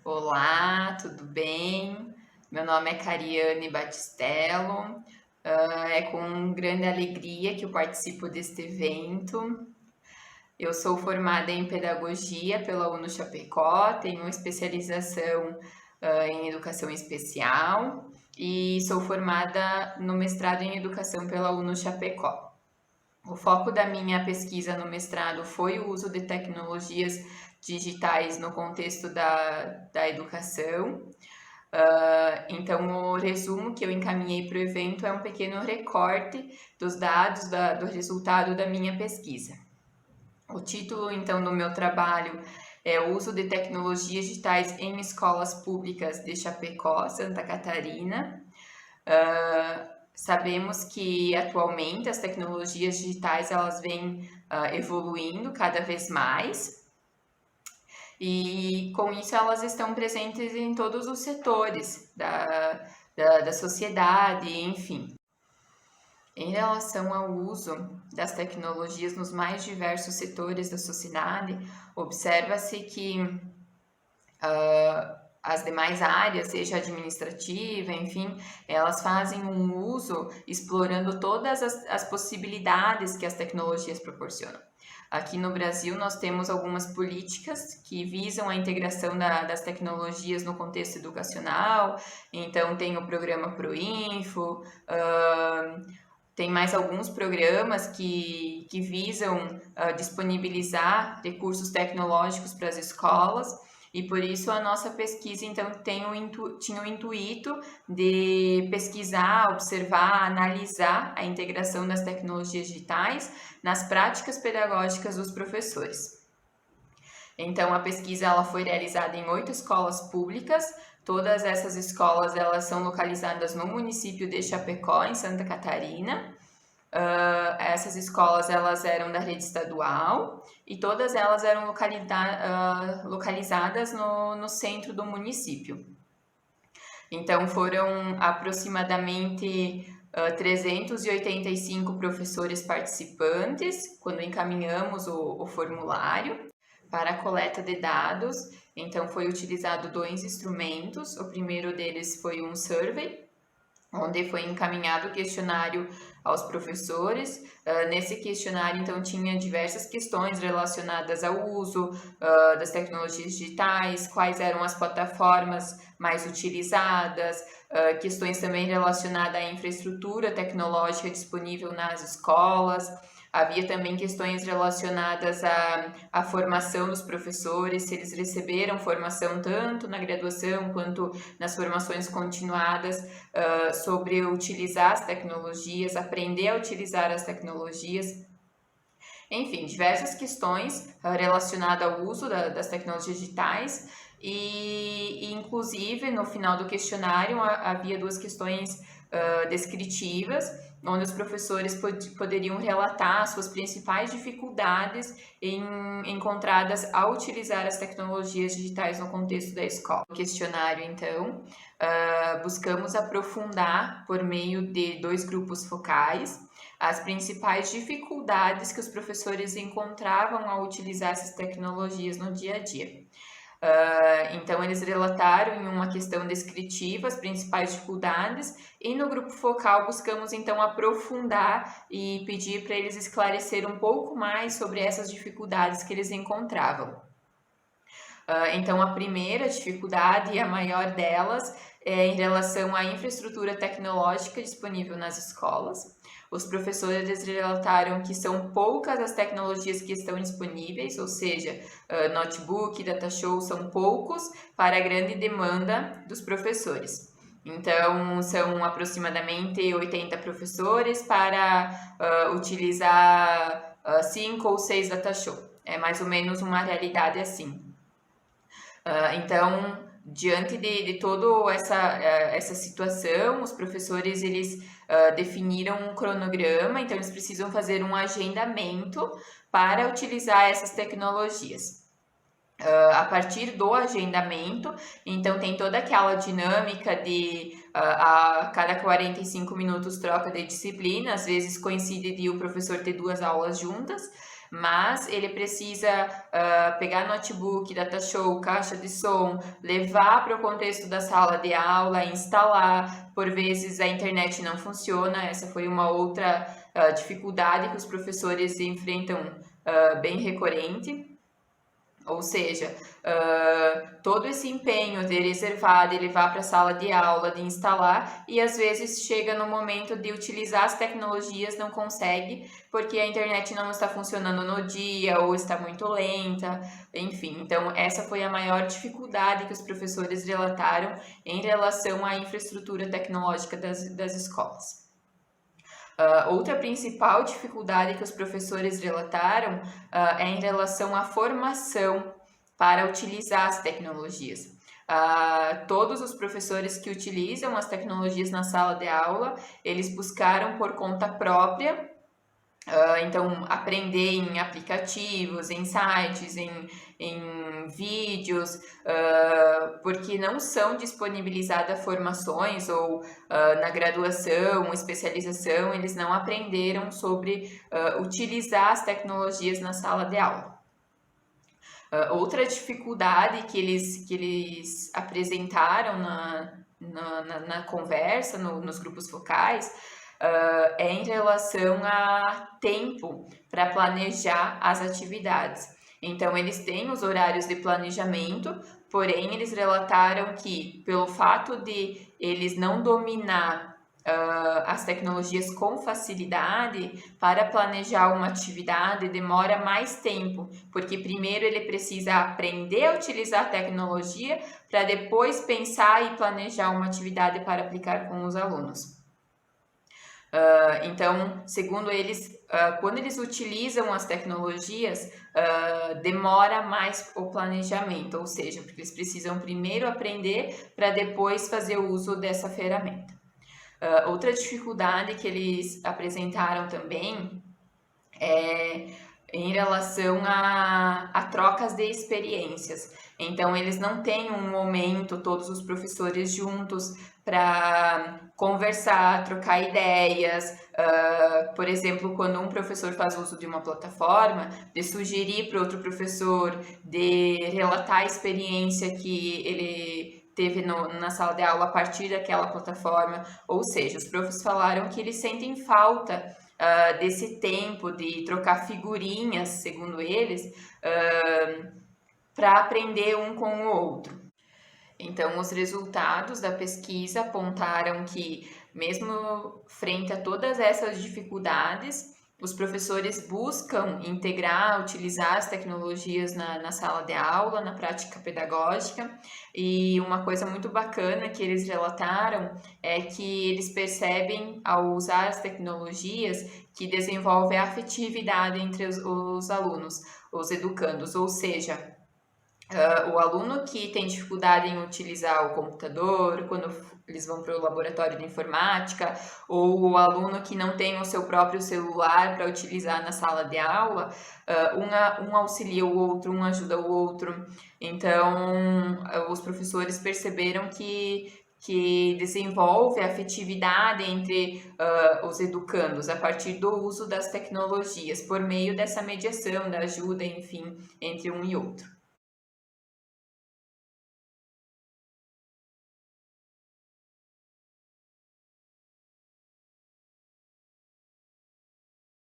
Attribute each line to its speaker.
Speaker 1: Olá, tudo bem? Meu nome é Cariane Batistello. É com grande alegria que eu participo deste evento. Eu sou formada em pedagogia pela UNO Chapecó, tenho especialização em educação especial e sou formada no mestrado em educação pela UNO Chapecó. O foco da minha pesquisa no mestrado foi o uso de tecnologias digitais no contexto da educação. Então, o resumo que eu encaminhei para o evento é um pequeno recorte dos dados do resultado da minha pesquisa. O título, então, do meu trabalho é o uso de tecnologias digitais em escolas públicas de Chapecó, Santa Catarina. Sabemos que atualmente as tecnologias digitais elas vêm evoluindo cada vez mais e com isso elas estão presentes em todos os setores da sociedade, enfim. Em relação ao uso das tecnologias nos mais diversos setores da sociedade, observa-se que as demais áreas, seja administrativa, enfim, elas fazem um uso explorando todas as possibilidades que as tecnologias proporcionam. Aqui no Brasil, nós temos algumas políticas que visam a integração das tecnologias no contexto educacional. Então, tem o programa Proinfo, tem mais alguns programas que visam disponibilizar recursos tecnológicos para as escolas. E por isso a nossa pesquisa, então, tinha o intuito de pesquisar, observar, analisar a integração das tecnologias digitais nas práticas pedagógicas dos professores. Então, a pesquisa ela foi realizada em 8 escolas públicas. Todas essas escolas elas são localizadas no município de Chapecó, em Santa Catarina. Essas escolas elas eram da rede estadual e todas elas eram localizadas no centro do município. Então foram aproximadamente 385 professores participantes quando encaminhamos o formulário para a coleta de dados. Então foi utilizado 2 instrumentos. O primeiro deles foi um survey, onde foi encaminhado o questionário aos professores. Nesse questionário, então, tinha diversas questões relacionadas ao uso das tecnologias digitais, quais eram as plataformas mais utilizadas, questões também relacionadas à infraestrutura tecnológica disponível nas escolas. Havia também questões relacionadas à formação dos professores, se eles receberam formação tanto na graduação quanto nas formações continuadas sobre utilizar as tecnologias, aprender a utilizar as tecnologias. Enfim, diversas questões relacionadas ao uso das tecnologias digitais e, inclusive, no final do questionário havia 2 questões descritivas, onde os professores poderiam relatar suas principais dificuldades encontradas ao utilizar as tecnologias digitais no contexto da escola. No questionário, então, buscamos aprofundar, por meio de 2 grupos focais, as principais dificuldades que os professores encontravam ao utilizar essas tecnologias no dia a dia. Então, eles relataram em uma questão descritiva as principais dificuldades e no grupo focal buscamos, então, aprofundar e pedir para eles esclarecer um pouco mais sobre essas dificuldades que eles encontravam. Então, a primeira dificuldade e a maior delas é em relação à infraestrutura tecnológica disponível nas escolas. Os professores relataram que são poucas as tecnologias que estão disponíveis, ou seja, notebook, data show, são poucos para a grande demanda dos professores. Então, são aproximadamente 80 professores para utilizar 5 ou 6 data show. É mais ou menos uma realidade assim. Então, diante de toda essa situação, os professores eles definiram um cronograma, então eles precisam fazer um agendamento para utilizar essas tecnologias. A partir do agendamento, então tem toda aquela dinâmica de a cada 45 minutos troca de disciplina, às vezes coincide de o professor ter 2 aulas juntas, mas ele precisa pegar notebook, data show, caixa de som, levar para o contexto da sala de aula, instalar. Por vezes a internet não funciona, essa foi uma outra dificuldade que os professores enfrentam bem recorrente. Ou seja, todo esse empenho de reservar, de levar para a sala de aula, de instalar, e às vezes chega no momento de utilizar as tecnologias, não consegue, porque a internet não está funcionando no dia ou está muito lenta, enfim. Então, essa foi a maior dificuldade que os professores relataram em relação à infraestrutura tecnológica das escolas. Outra principal dificuldade que os professores relataram é em relação à formação para utilizar as tecnologias. Todos os professores que utilizam as tecnologias na sala de aula, eles buscaram por conta própria, então aprender em aplicativos, em sites, em vídeos, porque não são disponibilizadas formações ou na graduação, especialização, eles não aprenderam sobre utilizar as tecnologias na sala de aula. Outra dificuldade que eles apresentaram na conversa, nos grupos focais, é em relação a tempo para planejar as atividades. Então, eles têm os horários de planejamento, porém, eles relataram que, pelo fato de eles não dominar as tecnologias com facilidade, para planejar uma atividade demora mais tempo, porque primeiro ele precisa aprender a utilizar a tecnologia para depois pensar e planejar uma atividade para aplicar com os alunos. Então, segundo eles, quando eles utilizam as tecnologias, demora mais o planejamento, ou seja, porque eles precisam primeiro aprender para depois fazer o uso dessa ferramenta. Outra dificuldade que eles apresentaram também é em relação a trocas de experiências. Então, eles não têm um momento, todos os professores juntos, para conversar, trocar ideias. Por exemplo, quando um professor faz uso de uma plataforma, de sugerir para outro professor, de relatar a experiência que ele teve na sala de aula a partir daquela plataforma. Ou seja, os professores falaram que eles sentem falta desse tempo de trocar figurinhas, segundo eles, para aprender um com o outro. Então, os resultados da pesquisa apontaram que, mesmo frente a todas essas dificuldades, os professores buscam integrar, utilizar as tecnologias na sala de aula, na prática pedagógica, e uma coisa muito bacana que eles relataram é que eles percebem, ao usar as tecnologias, que desenvolve a afetividade entre os alunos, os educandos, ou seja, o aluno que tem dificuldade em utilizar o computador, quando eles vão para o laboratório de informática, ou o aluno que não tem o seu próprio celular para utilizar na sala de aula, um auxilia o outro, um ajuda o outro. Então, os professores perceberam que desenvolve a afetividade entre os educandos a partir do uso das tecnologias, por meio dessa mediação, da ajuda, enfim, entre um e outro.